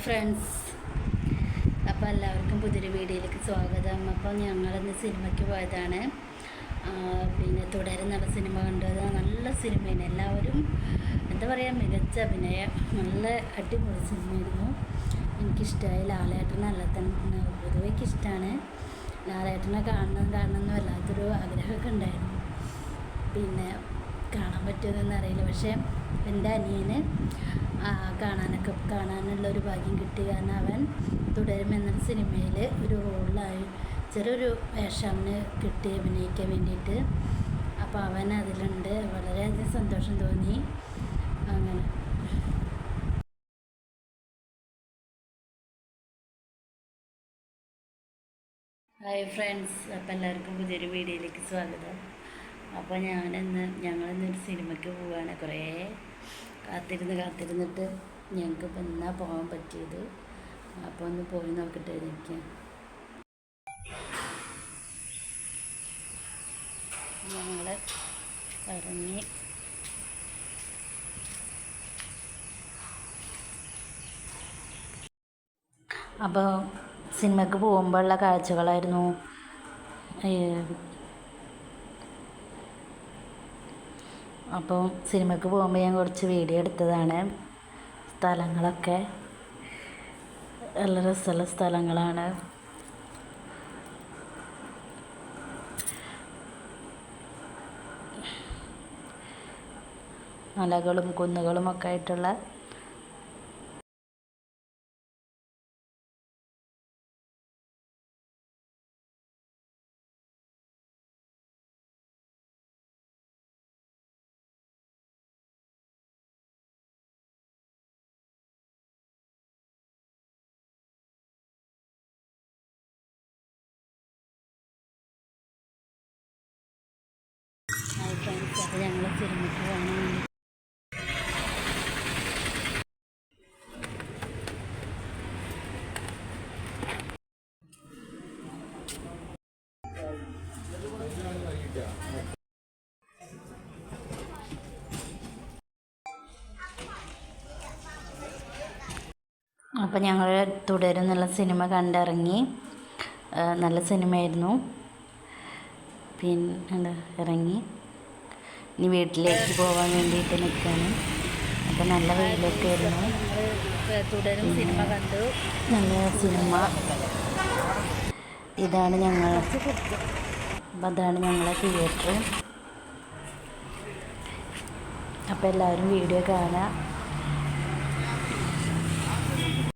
Friends, അപ്പോൾ എല്ലാവർക്കും പുതിയൊരു വീഡിയോയിലേക്ക് സ്വാഗതം. അപ്പോൾ ഞങ്ങളിന്ന് സിനിമയ്ക്ക് പോയതാണ്. പിന്നെ തുടരുന്നുള്ള സിനിമ കണ്ടത് നല്ല സിനിമയാണ്. എല്ലാവരും എന്താ പറയുക, മികച്ച അഭിനയം, നല്ല അടിപൊളി സിനിമയായിരുന്നു. എനിക്കിഷ്ടമായി. ലാലേട്ടനെ നല്ല തന്നെ പൊതുവെ എനിക്കിഷ്ടമാണ്. ലാലേട്ടനെ കാണണമെന്ന് വല്ലാത്തൊരു ആഗ്രഹമൊക്കെ ഉണ്ടായിരുന്നു. പിന്നെ കാണാൻ പറ്റുമെന്നൊന്നും അറിയില്ല. പക്ഷേ എൻ്റെ അനിയന് കാണാനുള്ളൊരു ഭാഗ്യം കിട്ടി. കാരണം അവൻ തുടരുമെന്ന സിനിമയിൽ ഒരു റോളിലായി ചെറിയൊരു വേഷത്തിന് കിട്ടി അഭിനയിക്കാൻ വേണ്ടിയിട്ട്. അപ്പോൾ അവൻ അതിലുണ്ട്. വളരെയധികം സന്തോഷം തോന്നി. അങ്ങനെ ഹായ് ഫ്രണ്ട്സ്, അപ്പോൾ എല്ലാവർക്കും പുതിയൊരു വീഡിയോയിലേക്ക് സ്വാഗതം. അപ്പോൾ ഞങ്ങളിന്നൊരു സിനിമയ്ക്ക് പോവുകയാണ്. കുറേ കാത്തിരുന്നിട്ട് ഞങ്ങൾക്ക് ഇപ്പം എന്നാ പോകാൻ പറ്റിയത്. അപ്പോൾ ഒന്ന് പോയി നോക്കട്ടെ. ഞങ്ങൾ ഇറങ്ങി. അപ്പോൾ സിനിമയ്ക്ക് പോകുമ്പോഴുള്ള കാഴ്ചകളായിരുന്നു. അപ്പോൾ സിനിമയ്ക്ക് പോകുമ്പോൾ ഞാൻ കുറച്ച് വീഡിയോ എടുത്തതാണ്. സ്ഥലങ്ങളൊക്കെ നല്ല രസമുള്ള സ്ഥലങ്ങളാണ്. മലകളും കുന്നുകളും ഒക്കെ ആയിട്ടുള്ള ഫ്രണ്ട്സ്. അപ്പോൾ ഞങ്ങൾ സിനിമയ്ക്ക് പോകണം. അപ്പോൾ ഞങ്ങൾ തുടരുന്നുള്ള സിനിമ കണ്ടിറങ്ങി. നല്ല സിനിമയായിരുന്നു. പിന്നെ ഇറങ്ങി ഇനി വീട്ടിലേക്ക് പോകാൻ വേണ്ടിയിട്ട് നിൽക്കുകയാണ്. അപ്പോൾ നല്ല വെയിലൊക്കെ ആയിരുന്നു. തുടരും സിനിമ കണ്ടു. നല്ല സിനിമ. അതാണ് ഞങ്ങളെ തിയേറ്റർ. അപ്പോൾ എല്ലാവരും വീഡിയോ കാണുക.